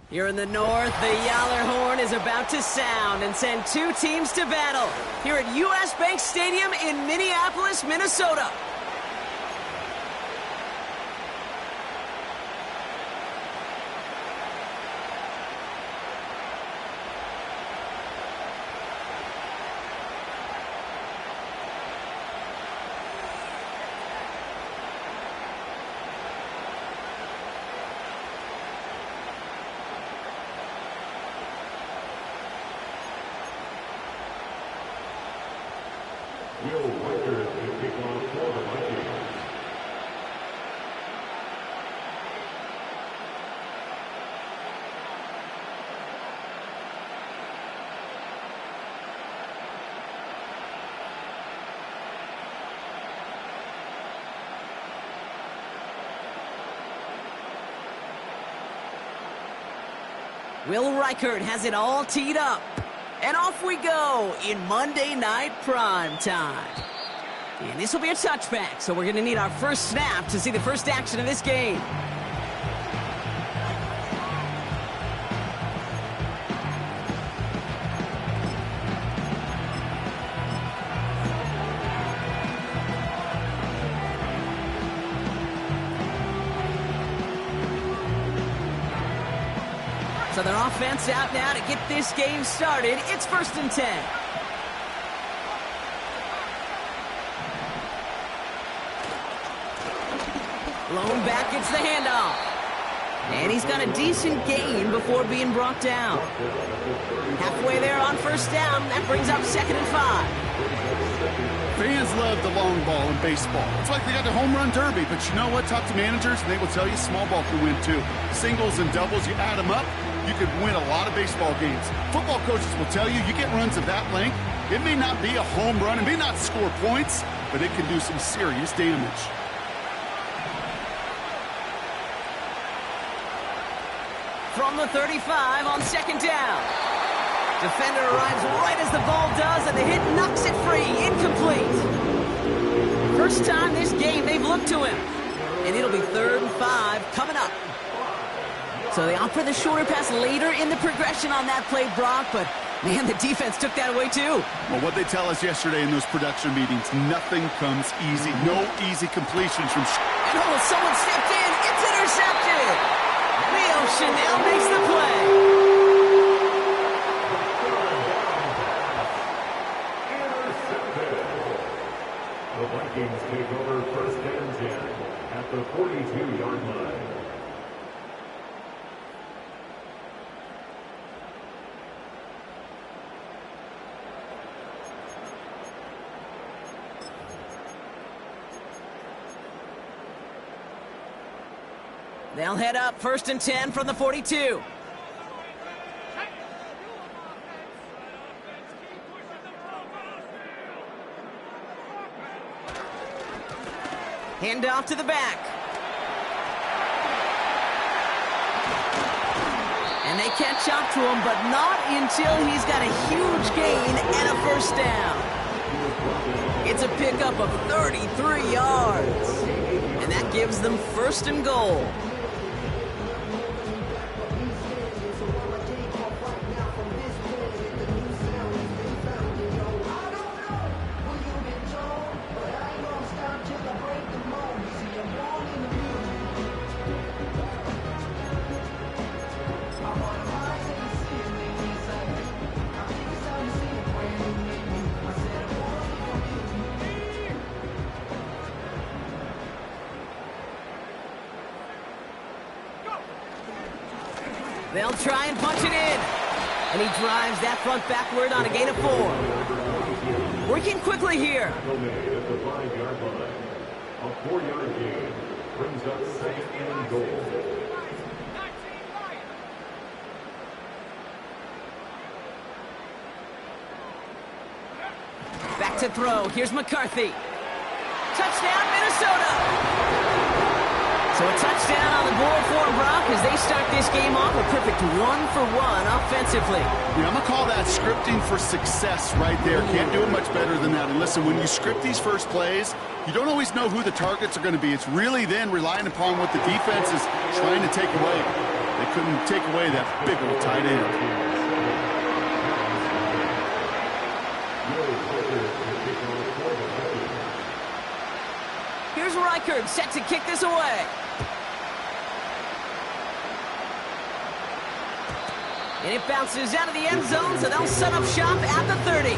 Here in the north, the Yaller horn is about to sound and send two teams to battle here at U.S. Bank Stadium in Minneapolis, Minnesota. Will Reichert has it all teed up. And off we go in Monday Night Prime Time. And this will be a touchback, so we're going to need our first snap to see the first action of this game. So their offense out now to get this game started. It's 1st and 10. Lone back gets the handoff. And he's got a decent gain before being brought down. Halfway there on 1st down. That brings up 2nd and 5. Fans love the long ball in baseball. It's like they got the home run derby, but you know what? Talk to managers, and they will tell you small ball can win too. Singles and doubles, you add them up, you could win a lot of baseball games. Football coaches will tell you, you get runs of that length, it may not be a home run, it may not score points, but it can do some serious damage. From the 35 on 2nd down. Defender arrives right as the ball does, and the hit knocks it free. Incomplete. First time this game they've looked to him. And it'll be 3rd and 5 coming up. So they opt for the shorter pass later in the progression on that play, Brock, but man, the defense took that away too. Well, what they tell us yesterday in those production meetings, nothing comes easy. No easy completions from... And oh, someone stepped in. It's intercepted. Leo Chanel makes the play. The Vikings take over 1st and 10 at the 42-yard line. They'll head up 1st and 10 from the 42. Hand off to the back. And they catch up to him, but not until he's got a huge gain and a 1st down. It's a pickup of 33 yards. And that gives them 1st and goal. They'll try and punch it in. And he drives that front backward on a gain of 4. Working quickly here. At the 5-yard line. A 4-yard gain brings up 2nd and goal. Back to throw. Here's McCarthy. Touchdown, Minnesota. So a touchdown on the board for Brock as they start this game off a perfect 1-for-1 offensively. Yeah, I'm going to call that scripting for success right there. Can't do it much better than that. And listen, when you script these first plays, you don't always know who the targets are going to be. It's really then relying upon what the defense is trying to take away. They couldn't take away that big old tight end. Here's Reichard set to kick this away. And it bounces out of the end zone, so they'll set up shop at the 30.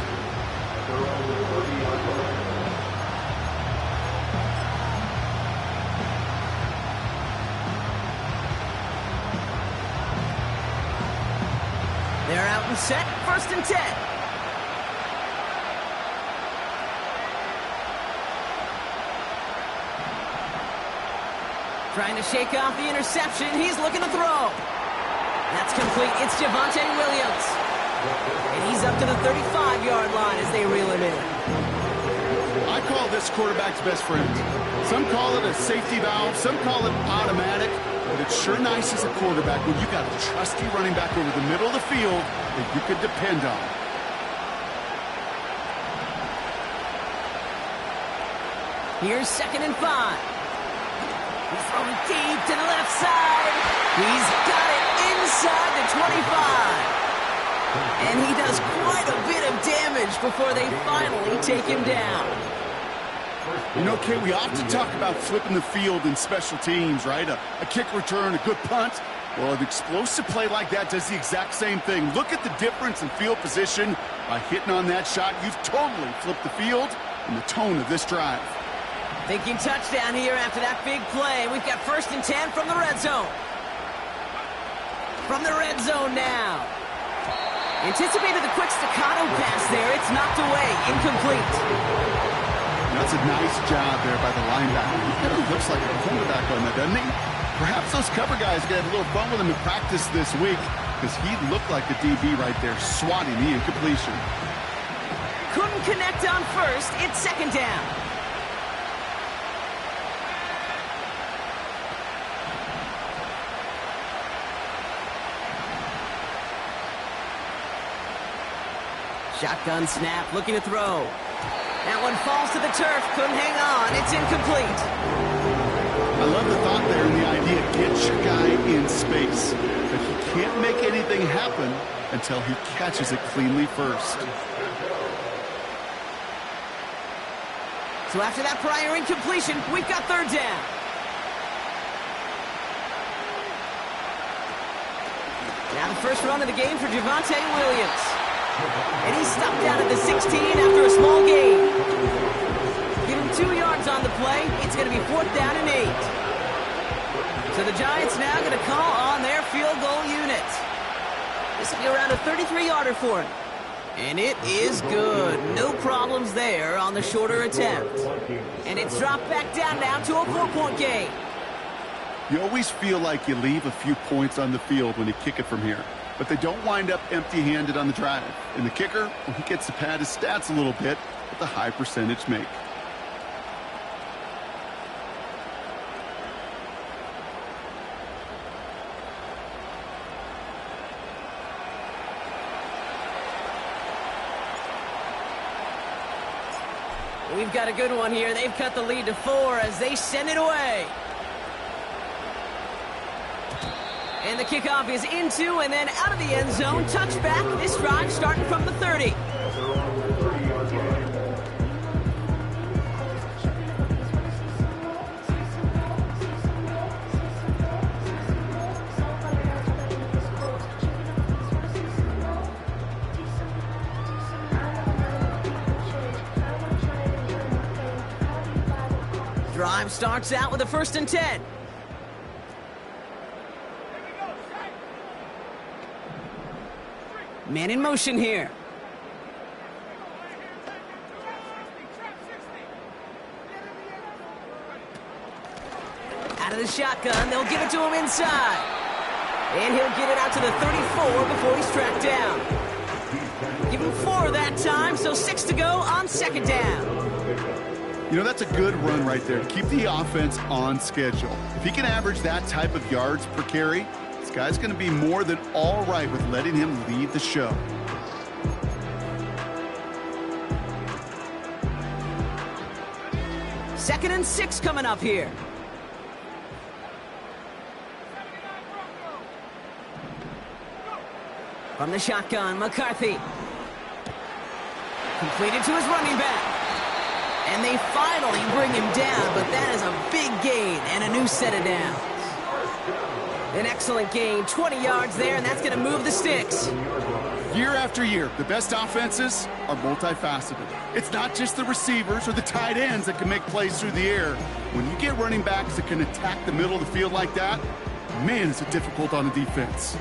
They're out and set, 1st and 10. Trying to shake off the interception. He's looking to throw. That's complete. It's Javonte Williams. And he's up to the 35-yard line as they reel him in. I call this quarterback's best friend. Some call it a safety valve. Some call it automatic. But it's sure nice as a quarterback when you got a trusty running back over the middle of the field that you could depend on. Here's 2nd and 5. He's throwing deep to the left side. He's got it inside the 25. And he does quite a bit of damage before they finally take him down. You know, Kay, we often talk about flipping the field in special teams, right? A kick return, a good punt. Well, an explosive play like that does the exact same thing. Look at the difference in field position. By hitting on that shot, you've totally flipped the field and the tone of this drive. Thinking touchdown here after that big play. We've got 1st and 10 from the red zone. From the red zone now. Anticipated the quick staccato pass there. It's knocked away. Incomplete. That's a nice job there by the linebacker. He kind of looks like a quarterback on that, doesn't he? Perhaps those cover guys get a little fun with him in practice this week because he looked like a DB right there, swatting the incompletion. Couldn't connect on 1st. It's 2nd down. Shotgun snap, looking to throw. That one falls to the turf, couldn't hang on. It's incomplete. I love the thought there and the idea, get your guy in space. But he can't make anything happen until he catches it cleanly first. So after that prior incompletion, we've got 3rd down. Now the first run of the game for Javonte Williams. And he's stopped down at the 16 after a small gain. Give him 2 yards on the play. It's going to be 4th down and 8. So the Giants now going to call on their field goal unit. This will be around a 33-yarder for him. And it is good. No problems there on the shorter attempt. And it's dropped back down now to a 4-point game. You always feel like you leave a few points on the field when you kick it from here. But they don't wind up empty-handed on the drive. And the kicker, well, he gets to pad his stats a little bit with a high percentage make. We've got a good one here. They've cut the lead to 4 as they send it away. And the kickoff is into and then out of the end zone. Touchback. This drive starting from the 30. Drive starts out with a 1st and 10. Man in motion here. Out of the shotgun, they'll give it to him inside. And he'll get it out to the 34 before he's tracked down. Give him 4 that time, so 6 to go on 2nd down. You know, that's a good run right there to keep the offense on schedule. If he can average that type of yards per carry, this guy's going to be more than all right with letting him lead the show. Second and 6 coming up here. From the shotgun, McCarthy. Completed to his running back. And they finally bring him down, but that is a big gain and a new set of downs. An excellent gain, 20 yards there, and that's going to move the sticks. Year after year, the best offenses are multifaceted. It's not just the receivers or the tight ends that can make plays through the air. When you get running backs that can attack the middle of the field like that, man, is it difficult on the defense.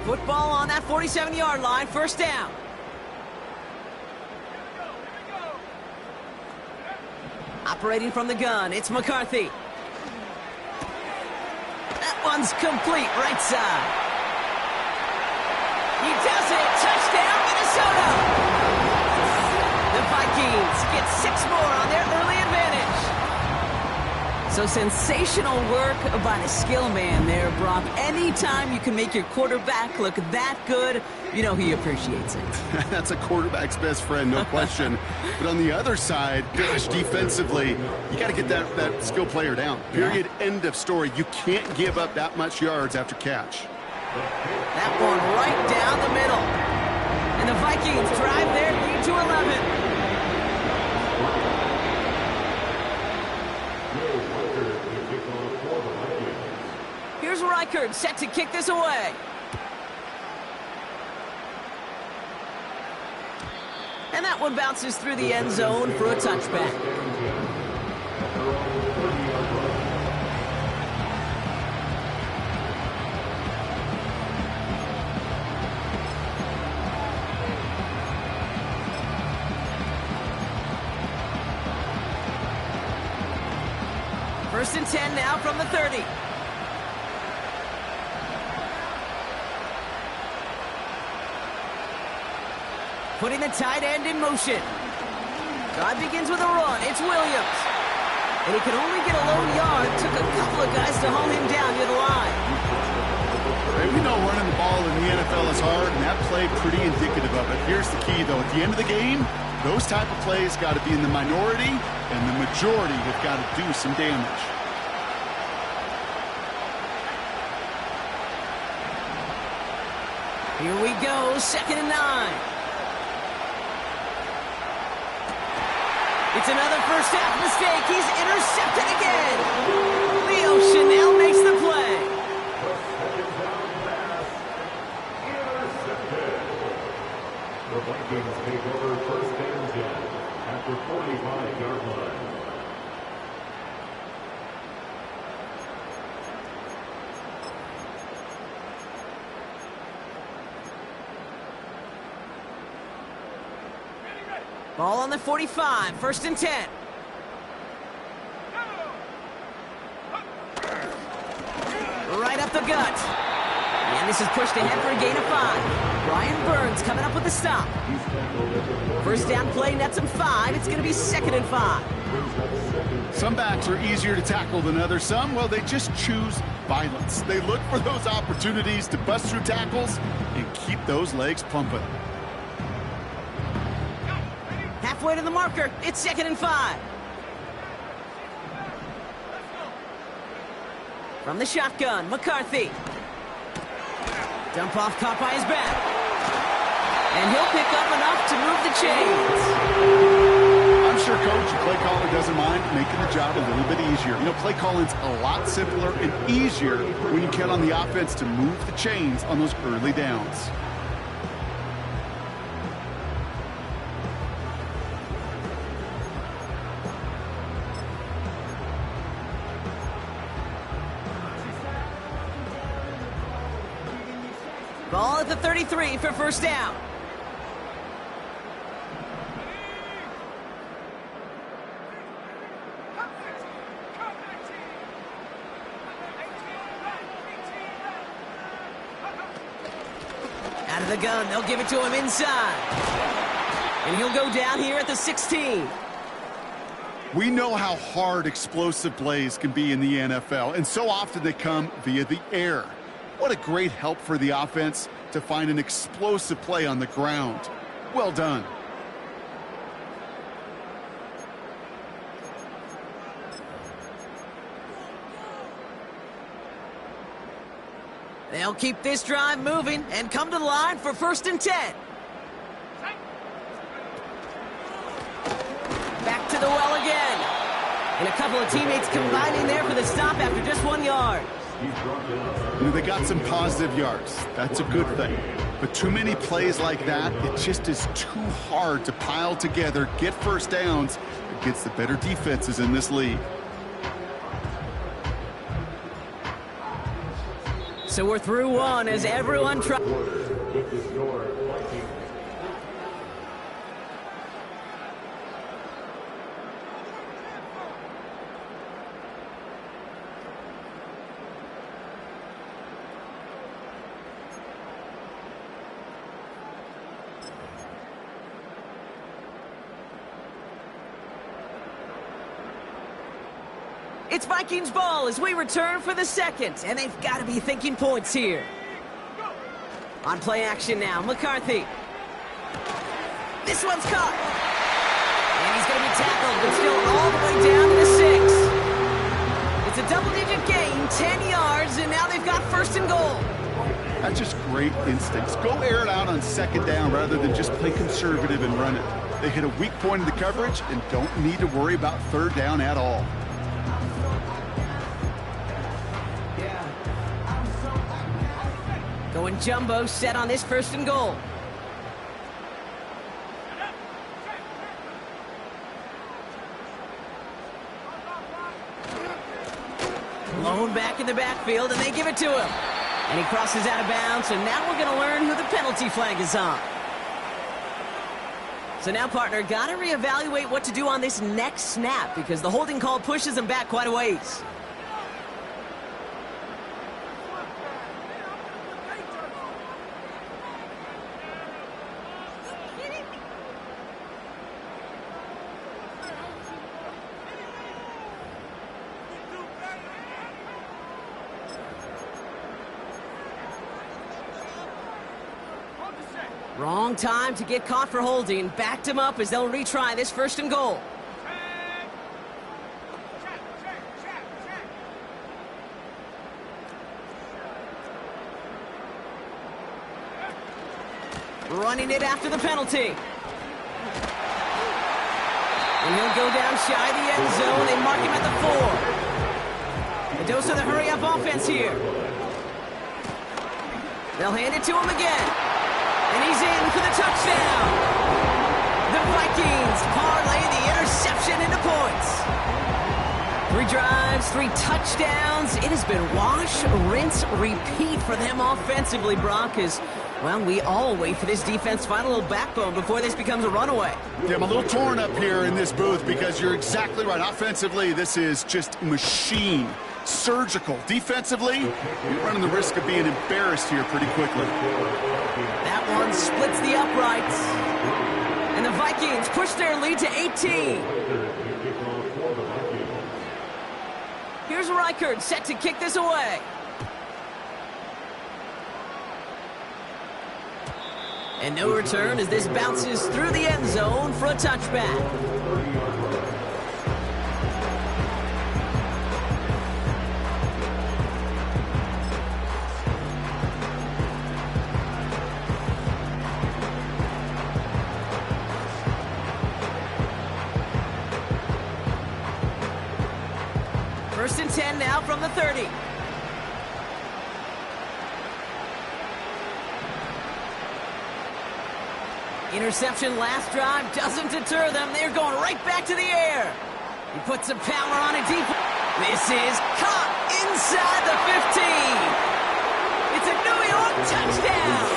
Football on that 47-yard line, first down. Operating from the gun, it's McCarthy. That one's complete, right side. He does it, touchdown Minnesota! The Vikings get 6 more on their early advantage. So sensational work by the skill man there, Brock. Anytime you can make your quarterback look that good, you know he appreciates it. That's a quarterback's best friend, no question. But on the other side, gosh, defensively, you got to get that skill player down. Period, end of story. You can't give up that much yards after catch. That one right down the middle. And the Vikings drive their lead to 11. Here's Reichard set to kick this away. And that one bounces through the end zone for a touchback. First and 10 now from the 30. Putting the tight end in motion. Drive begins with a run. It's Williams. And he can only get a low yard. Took a couple of guys to hold him down near the line. Right, we know running the ball in the NFL is hard, and that play pretty indicative of it. Here's the key, though. At the end of the game, those type of plays got to be in the minority, and the majority have got to do some damage. Here we go, 2nd and 9. It's another first half mistake. He's intercepted again. Leo Chanel makes the play. The Vikings take over first and 10 at the 45-yard line. Ball on the 45, 1st and 10. Right up the gut. And this is pushed ahead for a gain of 5. Brian Burns coming up with the stop. First down play nets him 5. It's going to be 2nd and 5. Some backs are easier to tackle than others. Some, well, they just choose violence. They look for those opportunities to bust through tackles and keep those legs pumping. Halfway to the marker. It's 2nd and 5. From the shotgun, McCarthy. Dump off caught by his back. And he'll pick up enough to move the chains. I'm sure, Coach, the play caller doesn't mind making the job a little bit easier. You know, play calling's a lot simpler and easier when you count on the offense to move the chains on those early downs. Ball at the 33 for first down. Out of the gun, they'll give it to him inside. And he'll go down here at the 16. We know how hard explosive plays can be in the NFL, and so often they come via the air. What a great help for the offense to find an explosive play on the ground. Well done. They'll keep this drive moving and come to the line for 1st and 10. Back to the well again. And a couple of teammates combining there for the stop after just 1 yard. They got some positive yards. That's a good thing. But too many plays like that, it just is too hard to pile together, get first downs against the better defenses in this league. So we're through one as everyone tries. It's Vikings ball as we return for the second, and they've got to be thinking points here. On play action now, McCarthy. This one's caught. And he's going to be tackled, but still all the way down to the 6. It's a double-digit gain, 10 yards, and now they've got 1st and goal. That's just great instincts. Go air it out on 2nd down rather than just play conservative and run it. They hit a weak point in the coverage and don't need to worry about 3rd down at all. Going jumbo set on this 1st and goal. Blown back in the backfield, and they give it to him. And he crosses out of bounds, and now we're going to learn who the penalty flag is on. So now, partner, got to reevaluate what to do on this next snap because the holding call pushes him back quite a ways. Wrong time to get caught for holding. Backed him up as they'll retry this 1st and goal. Running it after the penalty. And he'll go down shy of the end zone. They mark him at the 4. A dose of the hurry-up offense here. They'll hand it to him again. And he's in for the touchdown. The Vikings parlay the interception into points. 3 drives, 3 touchdowns. It has been wash, rinse, repeat for them offensively, Brock, as, well, we all wait for this defense to find a little backbone before this becomes a runaway. Yeah, I'm a little torn up here in this booth because you're exactly right. Offensively, this is just machine. Surgical. Defensively, you're running the risk of being embarrassed here pretty quickly. That one splits the uprights. And the Vikings push their lead to 18. Here's Reichert set to kick this away. And no return as this bounces through the end zone for a touchback. First and 10 now from the 30. Interception last drive doesn't deter them. They're going right back to the air. He puts some power on it deep. This is caught inside the 15. It's a New York touchdown.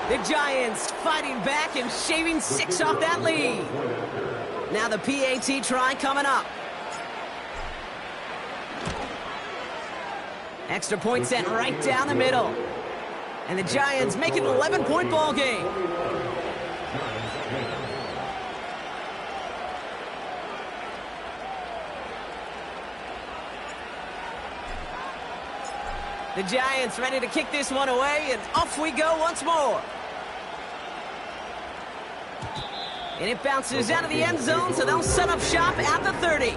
The Giants fighting back and shaving 6 off that lead. Now the PAT try coming up. Extra point set right down the middle. And the Giants make it an 11-point ball game. The Giants ready to kick this one away, and off we go once more. And it bounces out of the end zone, so they'll set up shop at the 30.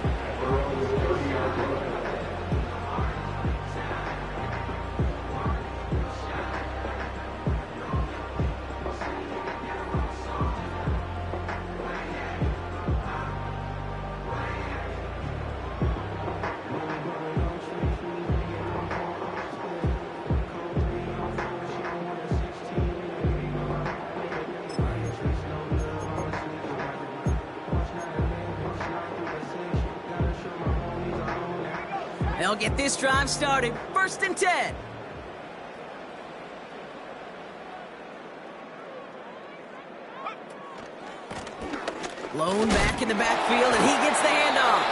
They'll get this drive started. 1st and 10. Blown back in the backfield, and he gets the handoff.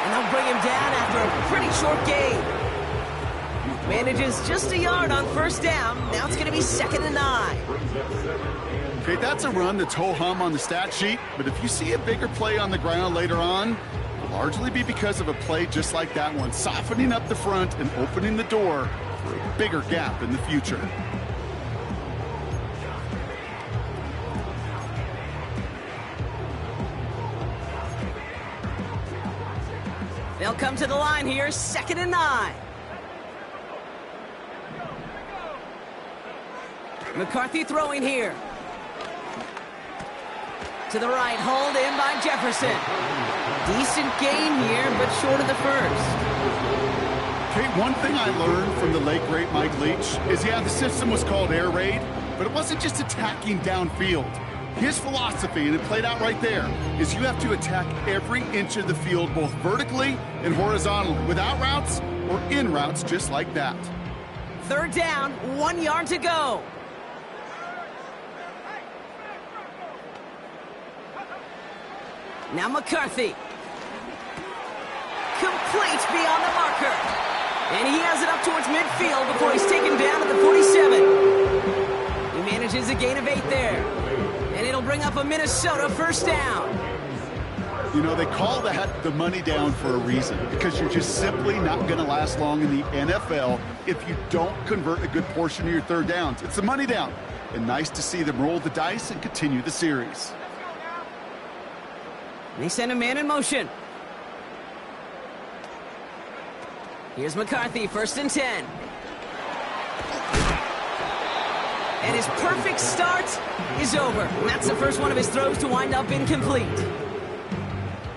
And they'll bring him down after a pretty short gain. Manages just a yard on 1st down. Now it's going to be 2nd and 9. Okay, that's a run that's ho-hum on the stat sheet, but if you see a bigger play on the ground later on, it'll largely be because of a play just like that one, softening up the front and opening the door for a bigger gap in the future. They'll come to the line here, 2nd and 9. McCarthy throwing here. To the right, hauled in by Jefferson. Decent gain here, but short of the first. Okay, one thing I learned from the late, great Mike Leach is, yeah, the system was called air raid, but it wasn't just attacking downfield. His philosophy, and it played out right there, is you have to attack every inch of the field, both vertically and horizontally, with out routes or in routes just like that. 3rd down, 1 yard to go. Now McCarthy. Complete beyond the marker. And he has it up towards midfield before he's taken down at the 47. He manages a gain of 8 there. And it'll bring up a Minnesota 1st down. You know, they call that the money down for a reason, because you're just simply not going to last long in the NFL if you don't convert a good portion of your 3rd downs. It's the money down. And nice to see them roll the dice and continue the series. They send a man in motion. Here's McCarthy, 1st and 10. And his perfect start is over. And that's the first one of his throws to wind up incomplete.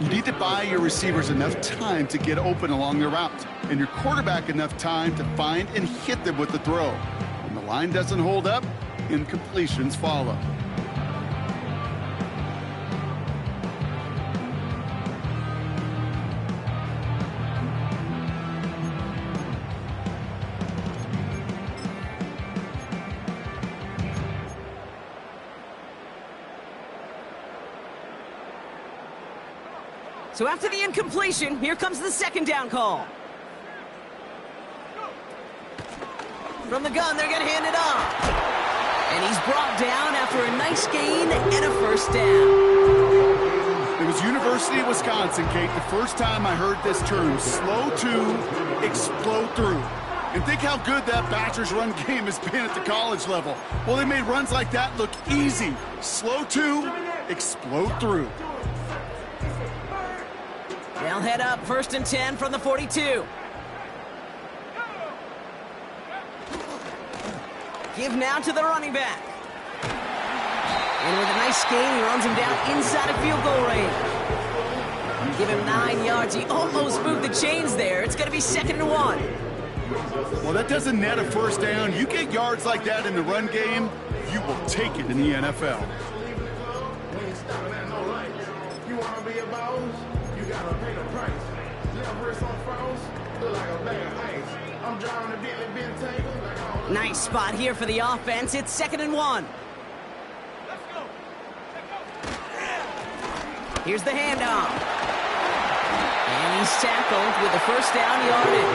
You need to buy your receivers enough time to get open along their route, and your quarterback enough time to find and hit them with the throw. When the line doesn't hold up, incompletions follow. So after the incompletion, here comes the 2nd down call. From the gun, they're going to hand it off. And he's brought down after a nice gain and a 1st down. It was University of Wisconsin, Kate, the first time I heard this term, slow to explode through. And think how good that Badgers run game has been at the college level. Well, they made runs like that look easy. Slow to explode through. They'll head up 1st and 10 from the 42. Give now to the running back. And with a nice gain, he runs him down inside of field goal range. Give him 9 yards. He almost moved the chains there. It's going to be 2nd and 1. Well, that doesn't net a 1st down. You get yards like that in the run game, you will take it in the NFL. You want to be a boss? You gotta pay the price. Left wrist on froze, look like a bag of ice. I'm driving a Bentley Bentayga like all the Nice spot here for the offense. It's 2nd and 1. Here's the handoff. And he's tackled with the 1st down yardage.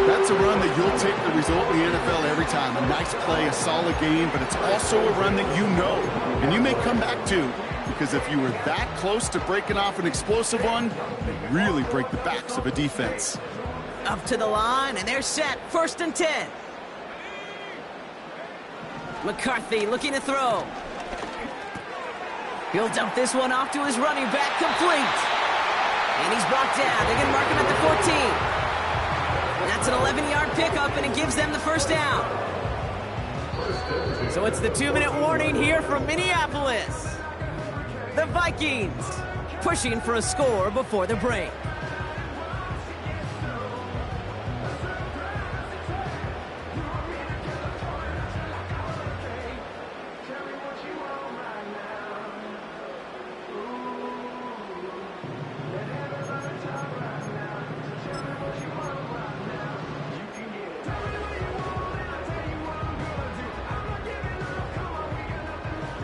That's a run that you'll take the result in the NFL every time. A nice play, a solid game, but it's also a run that you know and you may come back to. Because if you were that close to breaking off an explosive one, you really break the backs of a defense. Up to the line, and they're set. 1st and 10. McCarthy looking to throw. He'll dump this one off to his running back, complete. And he's brought down. They're going to mark him at the 14. That's an 11-yard pickup, and it gives them the 1st down. So it's the 2-minute warning here from Minneapolis. The Vikings pushing for a score before the break.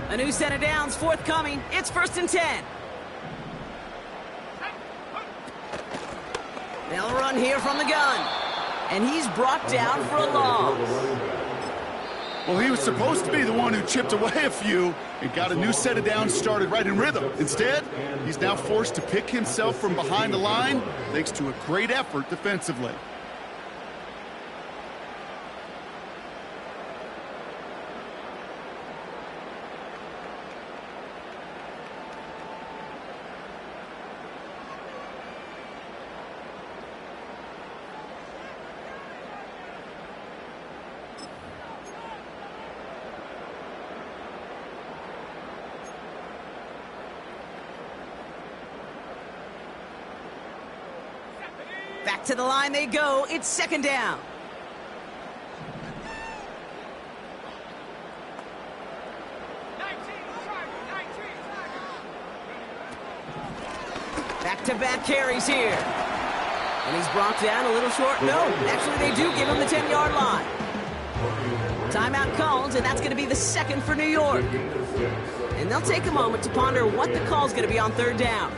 A new set of downs forthcoming. It's 1st and 10. They'll run here from the gun. And he's brought down for a loss. Well, he was supposed to be the one who chipped away a few and got a new set of downs started right in rhythm. Instead, he's now forced to pick himself from behind the line thanks to a great effort defensively. Back to the line they go. It's 2nd down. Back-to-back carries here. And he's brought down a little short. No, actually they do give him the 10-yard line. Timeout called, and that's going to be the 2nd for New York. And they'll take a moment to ponder what the call's going to be on 3rd down.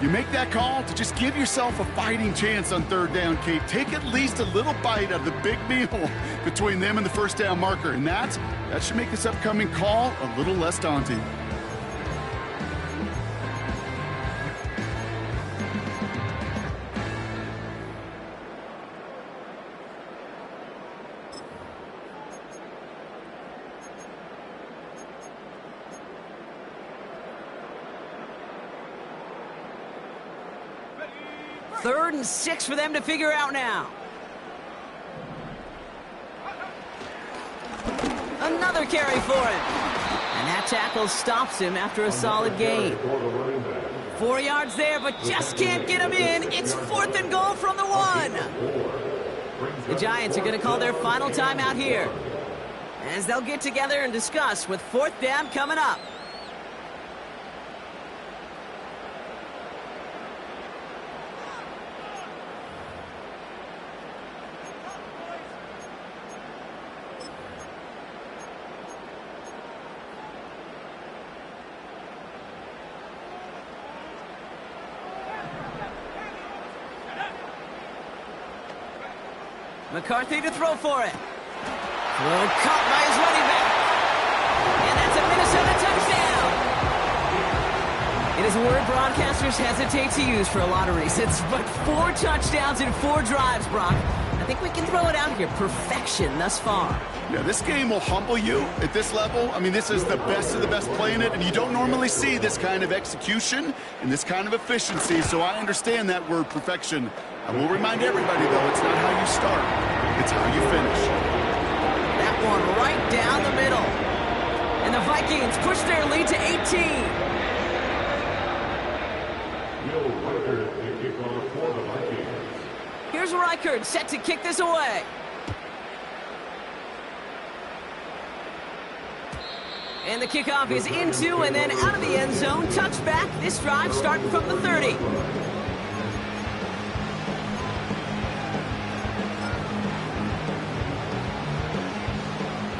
You make that call to just give yourself a fighting chance on 3rd down, Kate. Take at least a little bite of the big meal between them and the 1st down marker. And that should make this upcoming call a little less daunting. Third and 6 for them to figure out now. Another carry for him. And that tackle stops him after a solid gain. 4 yards there, but just can't get him in. It's 4th and goal from the 1. The Giants are going to call their final timeout here, as they'll get together and discuss with 4th down coming up. McCarthy to throw for it. Throw caught by his running back. And that's a Minnesota touchdown. It is a word broadcasters hesitate to use for a lot of reasons, but 4 touchdowns in 4 drives, Brock. I think we can throw it out here. Perfection thus far. Yeah, this game will humble you at this level. I mean, this is the best of the best playing it, and you don't normally see this kind of execution and this kind of efficiency, so I understand that word perfection. I will remind everybody, though, it's not how you start, it's how you finish. That one right down the middle. And the Vikings push their lead to 18. Here's Reichard set to kick this away. And the kickoff is into and then out of the end zone. Touchback. This drive starting from the 30.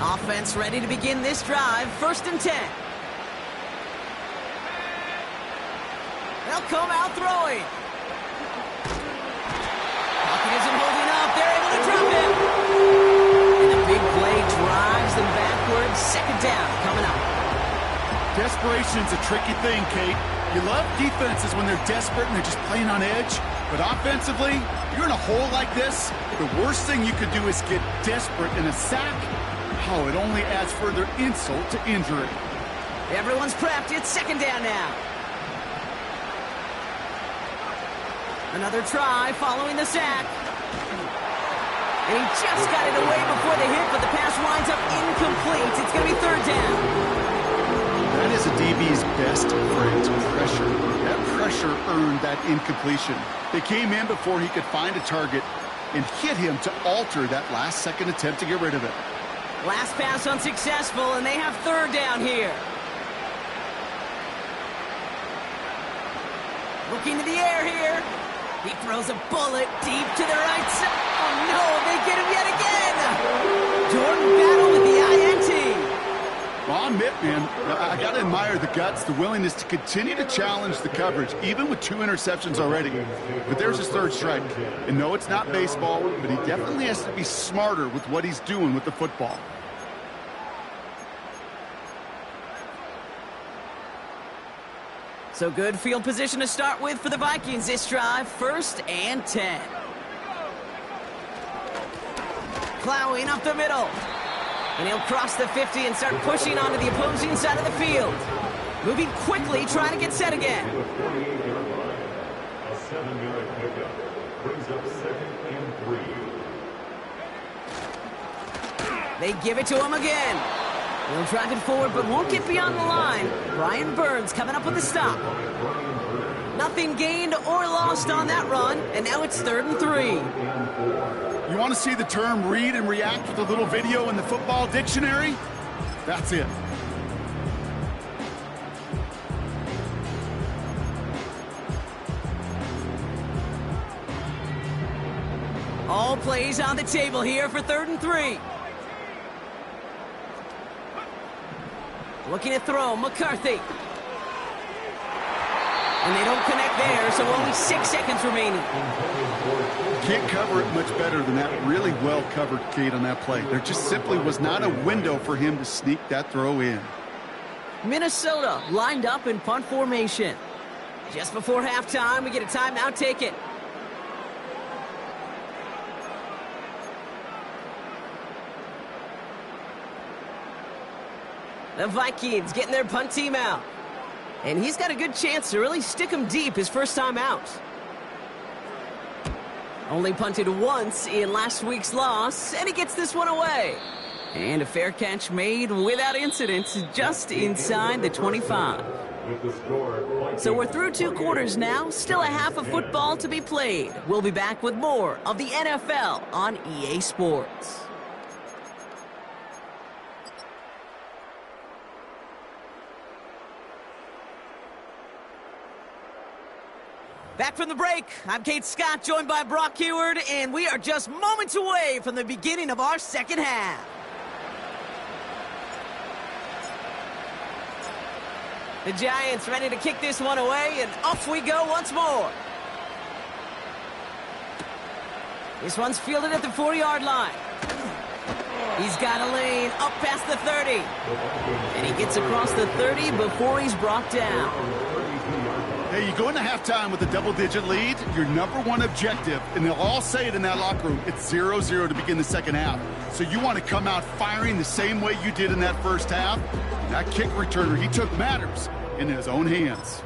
Offense ready to begin this drive. 1st and 10. They'll come out throwing. Pocket isn't holding up. They're able to drop him. And a big play drives them backwards. 2nd down coming up. Desperation's a tricky thing, Kate. You love defenses when they're desperate and they're just playing on edge. But offensively, you're in a hole like this, the worst thing you could do is get desperate in a sack. Oh, it only adds further insult to injury. Everyone's prepped. It's second down now. Another try following the sack. And he just got it away before the hit, but the pass winds up incomplete. It's going to be third down. That is a DB's best friend, pressure. That pressure earned that incompletion. They came in before he could find a target and hit him to alter that last-second attempt to get rid of it. Last pass unsuccessful, and they have third down here. Looking to the air here. He throws a bullet deep to the right side. Oh, no, they get him yet again. Jordan Battle with the INT. Well, I'll admit, man, I got to admire the guts, the willingness to continue to challenge the coverage, even with 2 interceptions already. But there's his third strike. And no, it's not baseball, but he definitely has to be smarter with what he's doing with the football. So good field position to start with for the Vikings this drive. 1st and 10. Plowing up the middle. And he'll cross the 50 and start pushing onto the opposing side of the field. Moving quickly, trying to get set again. A 7-yard pickup brings up 2nd and 3. They give it to him again. He'll drive it forward, but won't get beyond the line. Brian Burns coming up with the stop. Nothing gained or lost on that run, and now it's 3rd and 3. You want to see the term read and react with a little video in the football dictionary? That's it. All plays on the table here for 3rd and 3. Looking to throw, McCarthy. And they don't connect there, so only 6 seconds remaining. Can't cover it much better than that really well-covered Kate on that play. There just simply was not a window for him to sneak that throw in. Minnesota lined up in punt formation. Just before halftime, we get a timeout taken. The Vikings getting their punt team out. And he's got a good chance to really stick him deep his first time out. Only punted once in last week's loss, and he gets this one away. And a fair catch made without incident just inside the 25. So we're through 2 quarters now, still a half of football to be played. We'll be back with more of the NFL on EA Sports. Back from the break, I'm Kate Scott, joined by Brock Heward, and we are just moments away from the beginning of our second half. The Giants ready to kick this one away, and off we go once more. This one's fielded at the 40-yard line. He's got a lane up past the 30. And he gets across the 30 before he's brought down. Hey, you go into halftime with a double-digit lead, your number one objective, and they'll all say it in that locker room, it's 0-0 to begin the second half. So you want to come out firing the same way you did in that first half. That kick returner, he took matters in his own hands.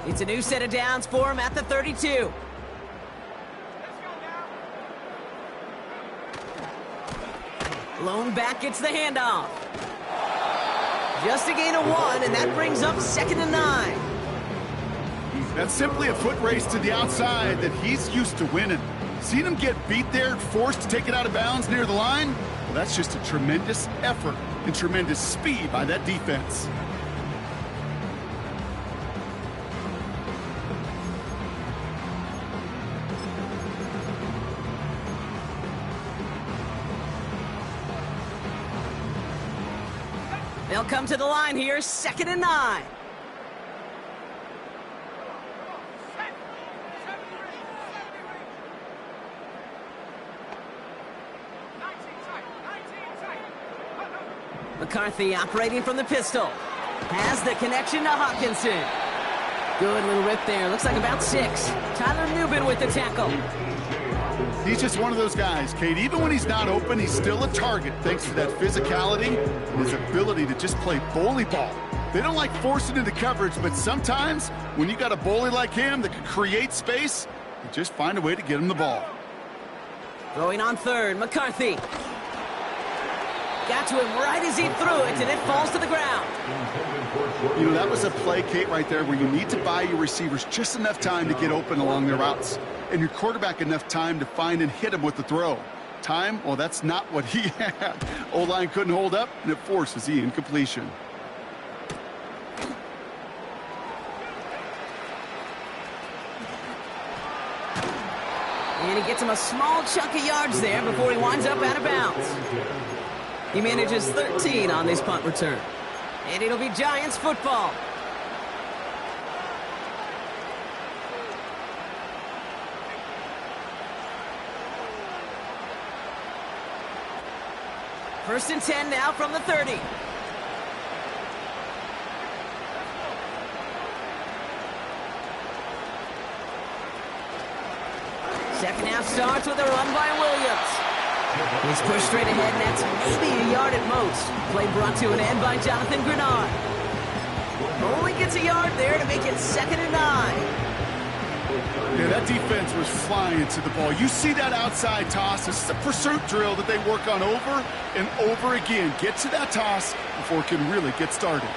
It's a new set of downs for him at the 32. Lone back gets the handoff. Just a gain of 1, and that brings up 2nd and 9. That's simply a foot race to the outside that he's used to winning. Seen him get beat there, forced to take it out of bounds near the line? Well, that's just a tremendous effort and tremendous speed by that defense. They'll come to the line here, 2nd and 9. McCarthy operating from the pistol. Has the connection to Hawkinson. Good little rip there. Looks like about 6. Tyler Newbin with the tackle. He's just one of those guys, Kate. Even when he's not open, he's still a target thanks to that physicality and his ability to just play bully ball. They don't like forcing into coverage, but sometimes when you got a bully like him that can create space, you just find a way to get him the ball. Throwing on third, McCarthy. Got to him right as he threw it, and it falls to the ground. You know, that was a play, Kate, right there where you need to buy your receivers just enough time to get open along their routes, and your quarterback enough time to find and hit him with the throw. Time, well, that's not what he had. O-line couldn't hold up, and it forces the incompletion. And he gets him a small chunk of yards there before he winds up out of bounds. He manages 13 on this punt return. And it'll be Giants football. First and 10 now from the 30. Second half starts with a run by Williams. He's pushed straight ahead, and that's maybe a yard at most. Play brought to an end by Jonathan Grenard. Only gets a yard there to make it 2nd and 9. Yeah, that defense was flying to the ball. You see that outside toss. This is a pursuit drill that they work on over and over again. Get to that toss before it can really get started.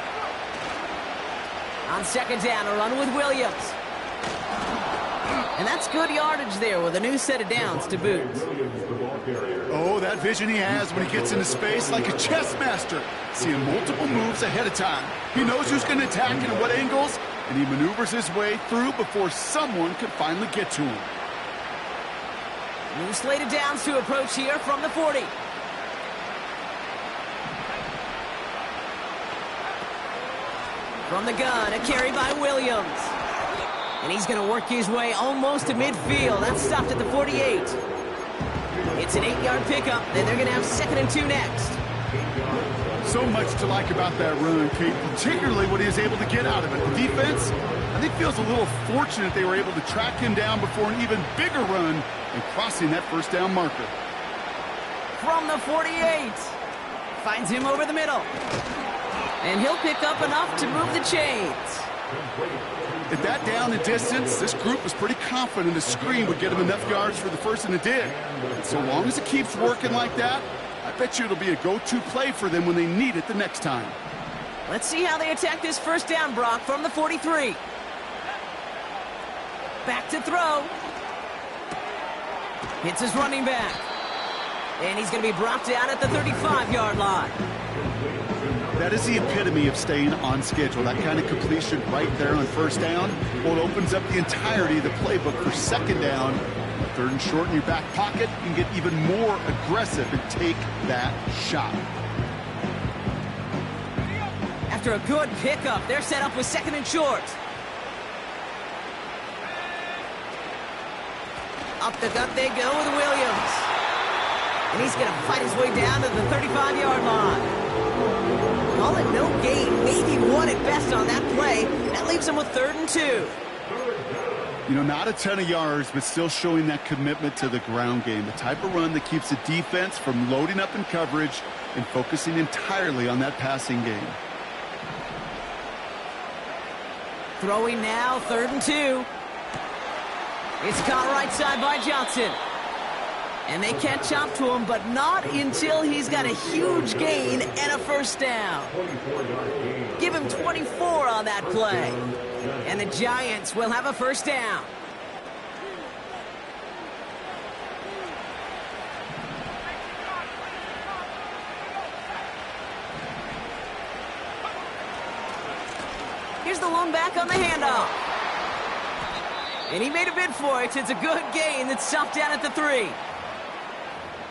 On 2nd down, a run with Williams. And that's good yardage there with a new set of downs to boot. Oh, that vision he has when he gets into space like a chess master. Seeing multiple moves ahead of time. He knows who's going to attack and at what angles, and he maneuvers his way through before someone can finally get to him. New slate of downs to approach here from the 40. From the gun, a carry by Williams. And he's going to work his way almost to midfield. That's stopped at the 48. It's an 8-yard pickup, and they're going to have 2nd and 2 next. So much to like about that run, Kate, particularly what he was able to get out of it. The defense, I think, feels a little fortunate they were able to track him down before an even bigger run and crossing that first down marker. From the 48. Finds him over the middle. And he'll pick up enough to move the chains. At that down and distance, this group was pretty confident a screen would get him enough yards for the first, and it did. And so long as it keeps working like that, I bet you it'll be a go-to play for them when they need it the next time. Let's see how they attack this first down, Brock, from the 43. Back to throw. Hits his running back. And he's going to be brought down at the 35-yard line. That is the epitome of staying on schedule. That kind of completion right there on first down. Well, it opens up the entirety of the playbook for 2nd down. 3rd and short in your back pocket. You can get even more aggressive and take that shot. After a good pickup, they're set up with 2nd and short. Up the gut they go with Williams. And he's going to fight his way down to the 35-yard line. Call it no gain, maybe 1 at best on that play. That leaves him with 3rd and 2. You know, not a ton of yards, but still showing that commitment to the ground game. The type of run that keeps the defense from loading up in coverage and focusing entirely on that passing game. Throwing now, 3rd and 2. It's caught right side by Johnson. And they catch up to him, but not until he's got a huge gain and a first down. Give him 24 on that play. And the Giants will have a first down. Here's the lone back on the handoff. And he made a bid for it. It's a good gain that's stopped down at the 3.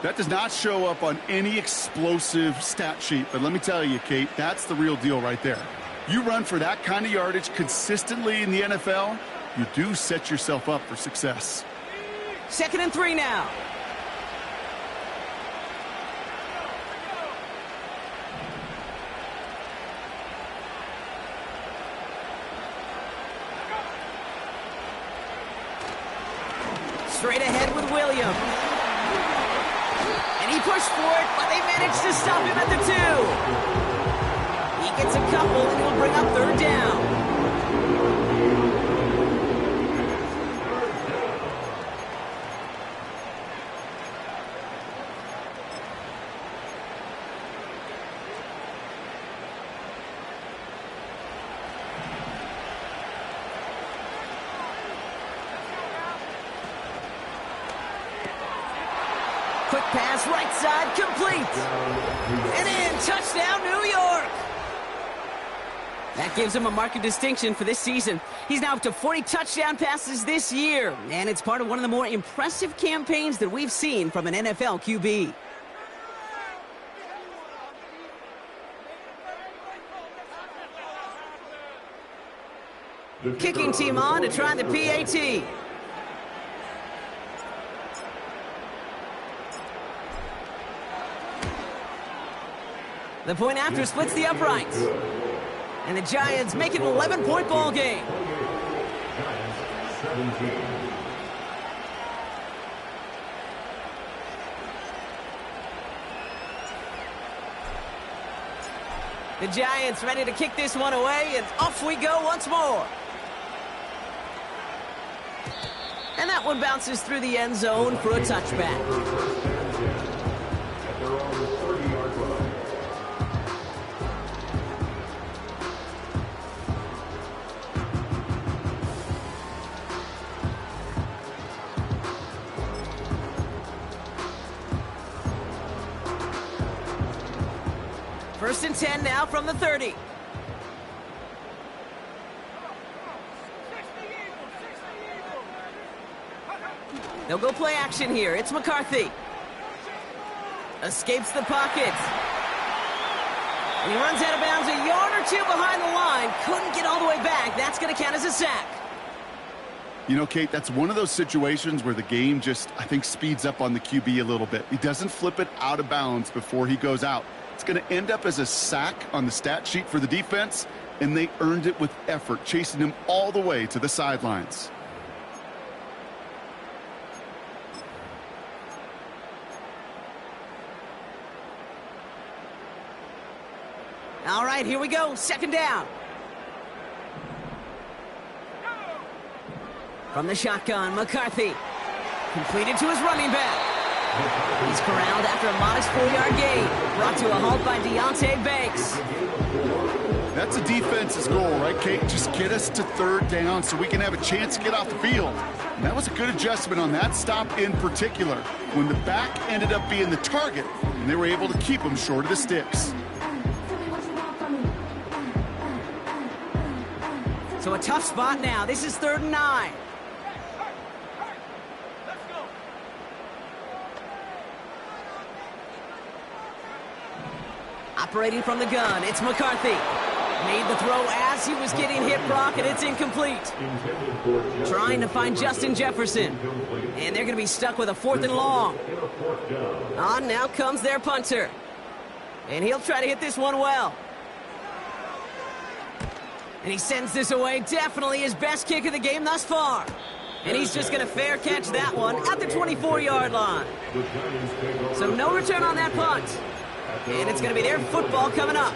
That does not show up on any explosive stat sheet, but let me tell you, Kate, that's the real deal right there. You run for that kind of yardage consistently in the NFL, you do set yourself up for success. 2nd and 3 now. Straight ahead with Williams. And he pushed for it, but they managed to stop him at the 2. He gets a couple, and he'll bring up third down. Quick pass, right side, complete. And in, touchdown, New York. That gives him a mark of distinction for this season. He's now up to 40 touchdown passes this year, and it's part of one of the more impressive campaigns that we've seen from an NFL QB. Kicking team on to try the PAT. The point after splits the uprights. And the Giants make it an 11-point ball game. Giants 17. The Giants ready to kick this one away, and off we go once more. And that one bounces through the end zone for a touchback. At their own 30-yard line. First and 10 now from the 30. They'll go play action here. It's McCarthy. Escapes the pocket. And he runs out of bounds a yard or two behind the line. Couldn't get all the way back. That's going to count as a sack. You know, Kate, that's one of those situations where the game just, I think, speeds up on the QB a little bit. He doesn't flip it out of bounds before he goes out. It's going to end up as a sack on the stat sheet for the defense, and they earned it with effort, chasing him all the way to the sidelines. All right, here we go. Second down. From the shotgun, McCarthy. Completed to his running back. He's corralled after a modest 4-yard gain. Brought to a halt by Deonte Banks. That's a defense's goal, right, Kate? Just get us to third down so we can have a chance to get off the field. And that was a good adjustment on that stop in particular, when the back ended up being the target, and they were able to keep him short of the sticks. So a tough spot now. This is 3rd and 9. Operating from the gun, it's McCarthy. Made the throw as he was getting hit, Brock, and it's incomplete. Trying to find Justin Jefferson. And they're going to be stuck with a 4th and long. On now comes their punter. And he'll try to hit this one well. And he sends this away. Definitely his best kick of the game thus far. And he's just going to fair catch that one at the 24-yard line. So no return on that punt. And it's going to be their football coming up.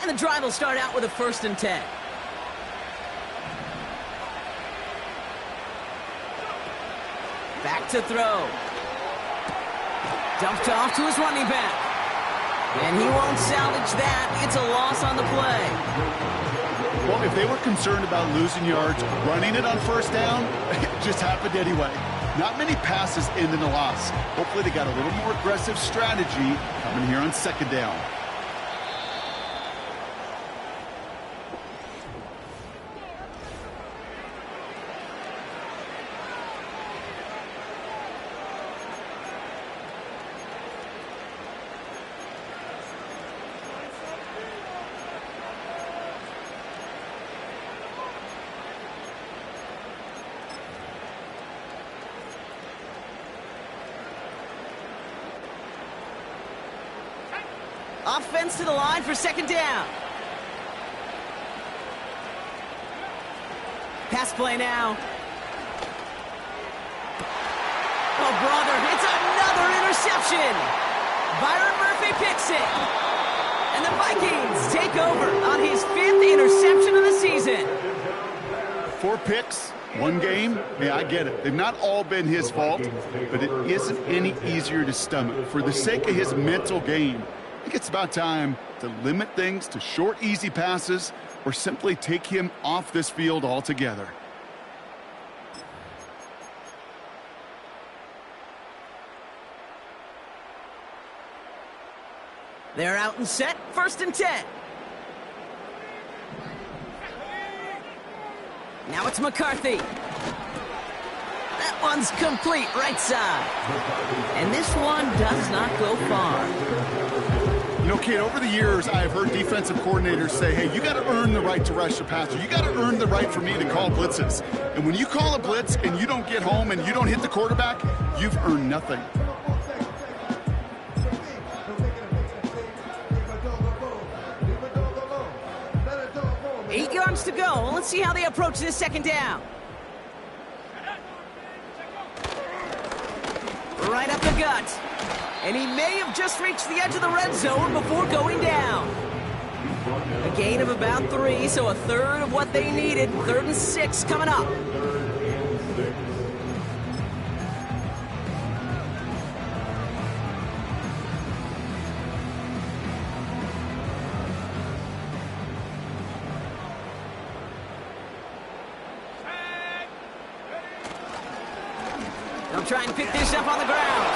And the drive will start out with a 1st and 10. Back to throw. Dumped off to his running back. And he won't salvage that. It's a loss on the play. Well, if they were concerned about losing yards, running it on 1st down, it just happened anyway. Not many passes end in a loss. Hopefully they got a little more aggressive strategy coming here on 2nd down. Offense to the line for second down. Pass play now. Oh, brother, it's another interception. Byron Murphy picks it. And the Vikings take over on his 5th interception of the season. 4 picks, 1 game. Yeah, I get it. They've not all been his fault, but it isn't any easier to stomach. For the sake of his mental game, I think it's about time to limit things to short, easy passes or simply take him off this field altogether. They're out and set, 1st and 10. Now it's McCarthy. That one's complete, right side. And this one does not go far. You know, Kate, over the years, I've heard defensive coordinators say, hey, you got to earn the right to rush the passer. You got to earn the right for me to call blitzes. And when you call a blitz and you don't get home and you don't hit the quarterback, you've earned nothing. Eight yards to go. Let's see how they approach this second down. Right up the gut. And he may have just reached the edge of the red zone before going down. A gain of about 3, so a third of what they needed. 3rd and 6 coming up. They'll try and pick this up on the ground.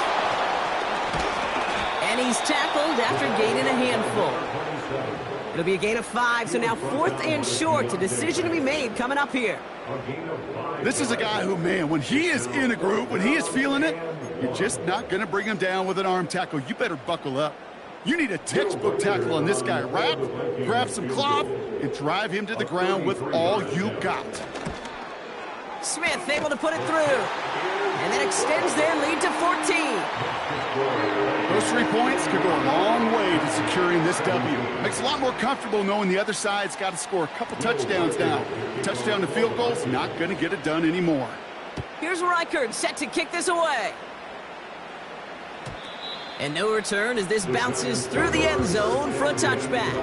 And he's tackled after gaining a handful. It'll be a gain of 5, so now 4th and short. A decision to be made coming up here. This is a guy who, man, when he is in a group, when he is feeling it, you're just not going to bring him down with an arm tackle. You better buckle up. You need a textbook tackle on this guy. Wrap, grab some cloth, and drive him to the ground with all you got. Smith able to put it through. And that extends their lead to 14. Those 3 points could go a long way to securing this W. Makes it a lot more comfortable knowing the other side's got to score a couple touchdowns now. Touchdown to field goal's not going to get it done anymore. Here's Reichard set to kick this away. And no return as this bounces through the end zone for a touchback.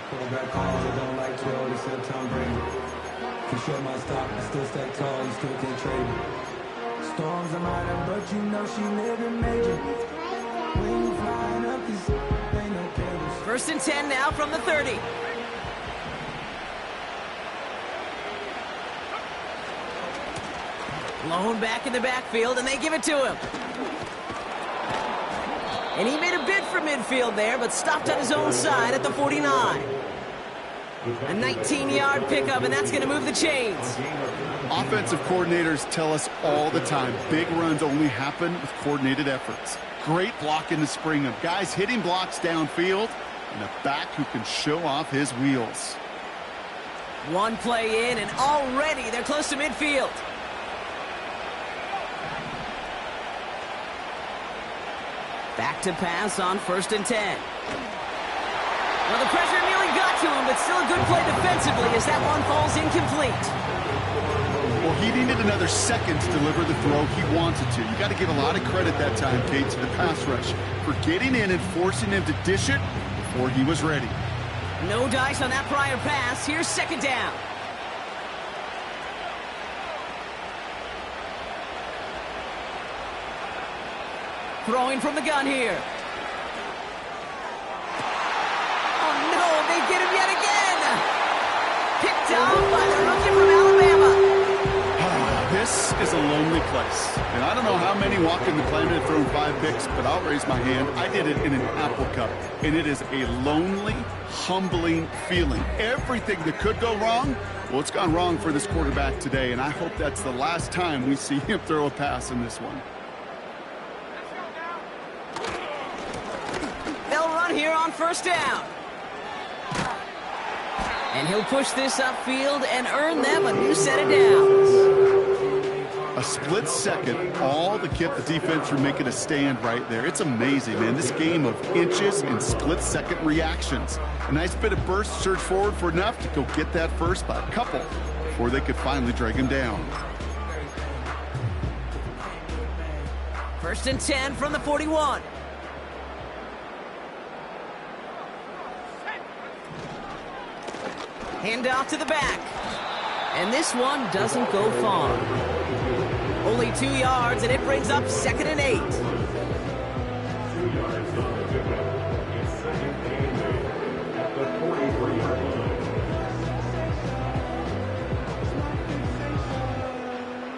Quarterback calls, I don't like 12, except Tom Brady. For sure my stock, I still stay tall, you still can't trade me. Storms are minor, but you know she living major. When you flying up, this ain't no cables. 1st and 10 now from the 30. Blown back in the backfield, and they give it to him. And he made a bid for midfield there, but stopped on his own side at the 49. A 19-yard pickup, and that's going to move the chains. Offensive coordinators tell us all the time, big runs only happen with coordinated efforts. Great blocking to spring them. Guys hitting blocks downfield, and a back who can show off his wheels. One play in, and already they're close to midfield. Back to pass on 1st and 10. Well, the pressure nearly got to him, but still a good play defensively as that one falls incomplete. Well, he needed another second to deliver the throw he wanted to. You got to give a lot of credit that time, Kate, to the pass rush for getting in and forcing him to dish it before he was ready. No dice on that prior pass. Here's 2nd down. Throwing from the gun here. Oh, no, they get him yet again. Picked up by the rookie from Alabama. This is a lonely place. And I don't know how many walking the planet have thrown 5 picks, but I'll raise my hand. I did it in an Apple Cup. And it is a lonely, humbling feeling. Everything that could go wrong, well, it's gone wrong for this quarterback today. And I hope that's the last time we see him throw a pass in this one. They'll run here on first down. And he'll push this upfield and earn them a new set of downs. A split second, all to get the defense from making a stand right there. It's amazing, man. This game of inches and split-second reactions. A nice bit of burst, surge forward for enough to go get that first by a couple before they could finally drag him down. 1st and 10 from the 41. Hand off to the back. And this one doesn't go far. Only 2 yards, and it brings up 2nd and 8. 2 yards on the pickup. It's 2nd and 8 at the 43-yard line.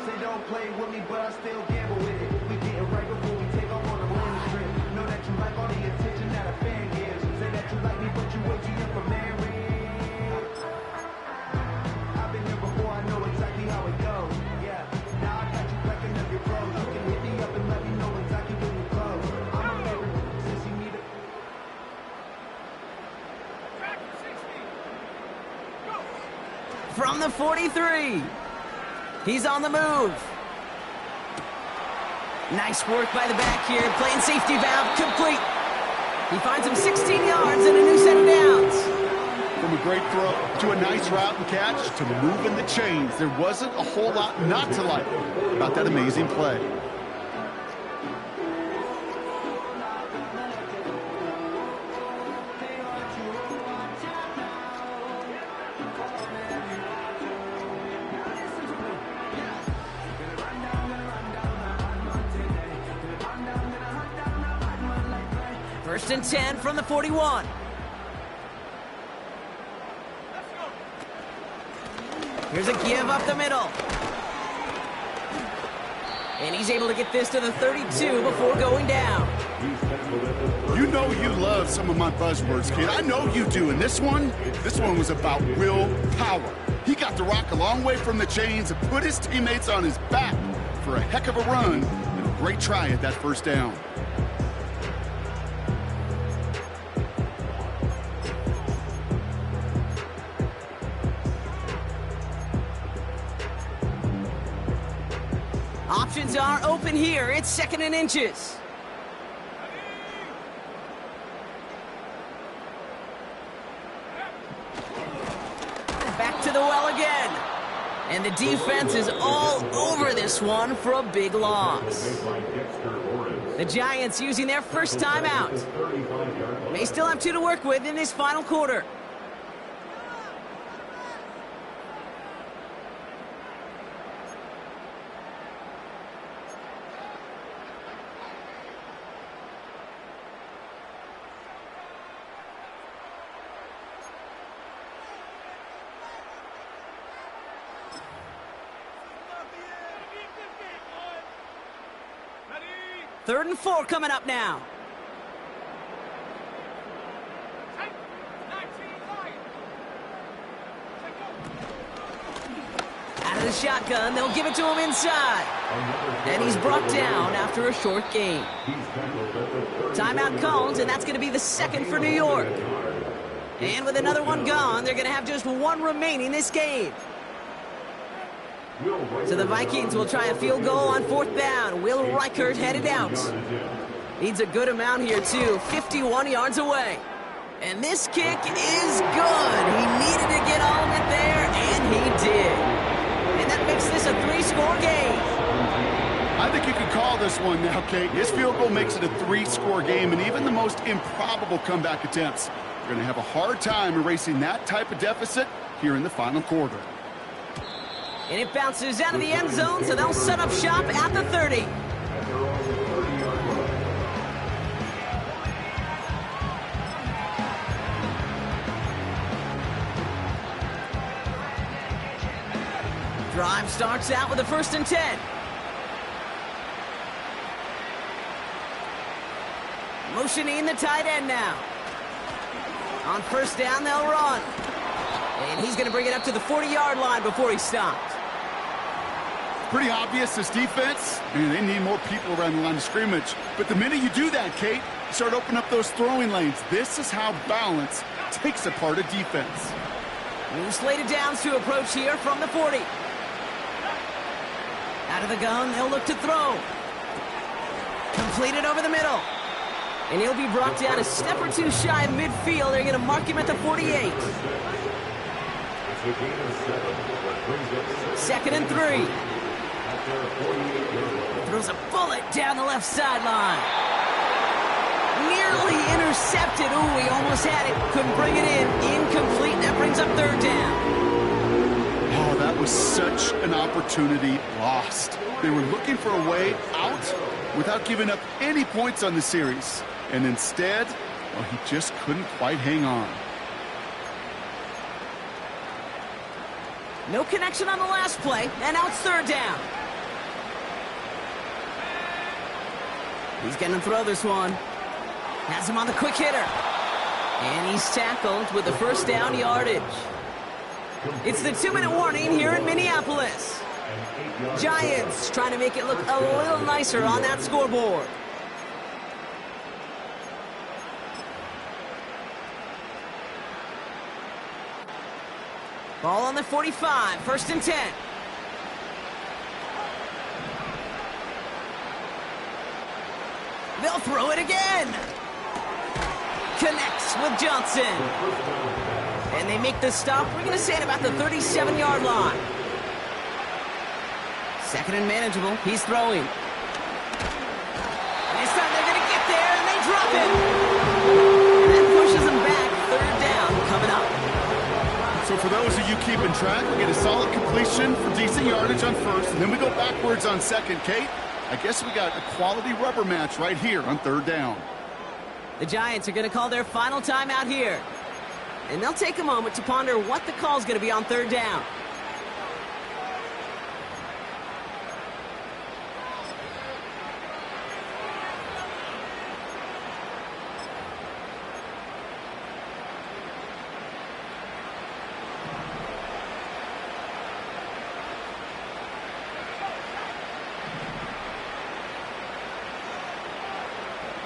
Say don't play with me, but I still gamble with it. We getting right before we take off on the landing strip. Know that you like all the attention that a fan gives. Say that you like me, but you way too young for marriage. I've been here before, I know exactly how it goes. Yeah, now I got you packing up your clothes. You can hit me up and let me know exactly when you close. I'm a favorite since you need it. From the 43. He's on the move. Nice work by the back here. Playing safety valve complete. He finds him 16 yards and a new set of downs. From a great throw to a nice route and catch to moving the chains. There wasn't a whole lot not to like about that amazing play. First and 10 from the 41. Here's a give up the middle. And he's able to get this to the 32 before going down. You know you love some of my buzzwords, kid. I know you do. And this one was about will power. He got the rock a long way from the chains and put his teammates on his back for a heck of a run and a great try at that first down. Options are open here. It's 2nd and inches. Back to the well again. And the defense is all over this one for a big loss. The Giants using their first timeout. May still have 2 to work with in this final quarter. Third and 4 coming up now. Out of the shotgun, they'll give it to him inside. And he's brought down after a short gain. Timeout called, and that's going to be the 2nd for New York. And with another one gone, they're going to have just 1 remaining this game. So the Vikings will try a field goal on 4th down. Will Reichert headed out. Needs a good amount here, too. 51 yards away. And this kick is good. He needed to get all of it there, and he did. And that makes this a 3-score game. I think you can call this one now, Kate. His field goal makes it a 3-score game, and even the most improbable comeback attempts are going to have a hard time erasing that type of deficit here in the final quarter. And it bounces out of the end zone, so they'll set up shop at the 30. drive starts out with a 1st and 10. Motioning the tight end now. On 1st down, they'll run. And he's going to bring it up to the 40-yard line before he stops. Pretty obvious, this defense, man, they need more people around the line of scrimmage. But the minute you do that, Kate, you start opening up those throwing lanes. This is how balance takes apart a defense. New slated downs to approach here from the 40. Out of the gun, they'll look to throw. Completed over the middle. And he'll be brought down a step or two shy of midfield. They're going to mark him at the 48. 2nd and 3. Throws a bullet down the left sideline. Nearly intercepted. Ooh, he almost had it. Couldn't bring it in. Incomplete. That brings up 3rd down. Oh, that was such an opportunity lost. They were looking for a way out without giving up any points on the series. And instead, well, he just couldn't quite hang on. No connection on the last play, and now it's 3rd down. He's going to throw this one. Has him on the quick hitter. And he's tackled with the 1st down yardage. It's the 2-minute warning here in Minneapolis. Giants trying to make it look a little nicer on that scoreboard. Ball on the 45, 1st and 10. They'll throw it again. Connects with Johnson. And they make the stop, we're going to say, at about the 37-yard line. 2nd and manageable. He's throwing. This time they're going to get there, and they drop it. And that pushes them back. 3rd down coming up. So for those of you keeping track, we get a solid completion for decent yardage on 1st, and then we go backwards on 2nd. Kate, I guess we got a quality rubber match right here on 3rd down. The Giants are going to call their final timeout here. And they'll take a moment to ponder what the call is going to be on 3rd down.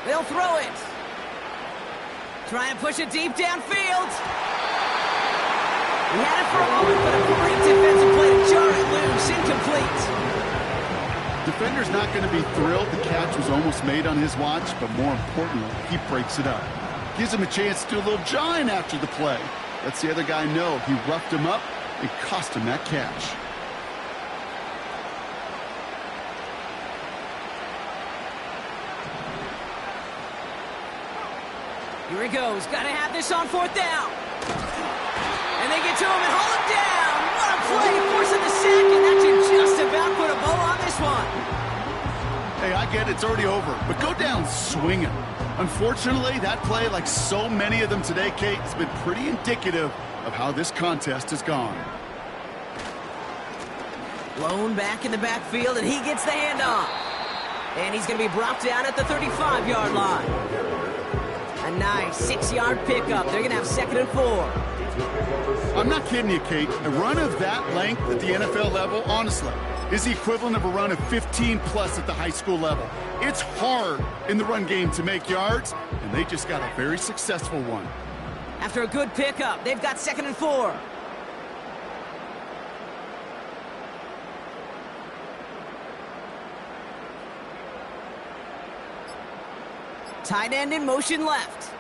They'll throw it. Try and push it deep downfield. He had it for a moment, but a great defensive play to jar it loose. Incomplete. Defender's not going to be thrilled the catch was almost made on his watch, but more importantly, he breaks it up. Gives him a chance to do a little jawing after the play. Lets the other guy know he roughed him up and cost him that catch. Here he goes. Got to have this on 4th down. And they get to him and haul him down. What a play. Forcing the sack, and that should just about put a bow on this one. Hey, I get it. It's already over. But go down swinging. Unfortunately, that play, like so many of them today, Kate, has been pretty indicative of how this contest has gone. Blown back in the backfield, and he gets the handoff. And he's going to be brought down at the 35-yard line. A nice 6-yard pickup. They're going to have 2nd and 4. I'm not kidding you, Kate. A run of that length at the NFL level, honestly, is the equivalent of a run of 15-plus at the high school level. It's hard in the run game to make yards, and they just got a very successful one. After a good pickup, they've got 2nd and 4. Tight end in motion left.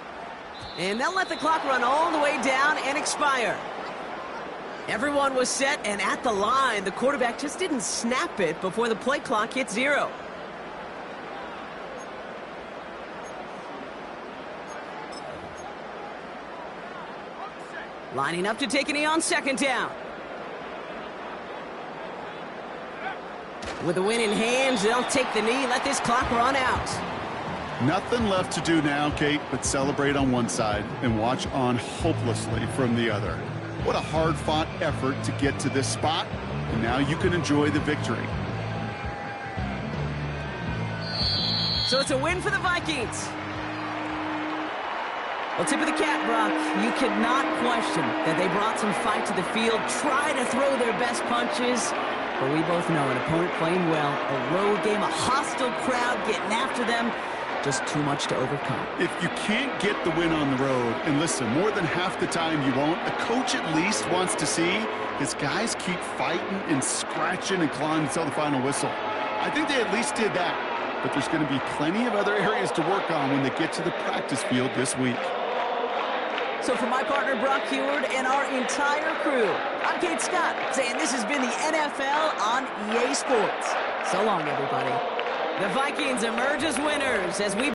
And they'll let the clock run all the way down and expire. Everyone was set and at the line. The quarterback just didn't snap it before the play clock hit 0. Lining up to take a knee on 2nd down. With the win in hand, they'll take the knee, let this clock run out. Nothing left to do now, Kate, but celebrate on one side and watch on hopelessly from the other. What a hard-fought effort to get to this spot, and now you can enjoy the victory. So it's a win for the Vikings. Well, tip of the cap, Brock. You could not question that they brought some fight to the field, try to throw their best punches. But we both know an opponent playing well, a road game, a hostile crowd getting after them, just too much to overcome. If you can't get the win on the road, and listen, more than half the time you won't, a coach at least wants to see his guys keep fighting and scratching and clawing until the final whistle. I think they at least did that, but there's going to be plenty of other areas to work on when they get to the practice field this week. So for my partner, Brock Heward, and our entire crew, I'm Kate Scott, saying this has been the NFL on EA Sports. So long, everybody. The Vikings emerge as winners as we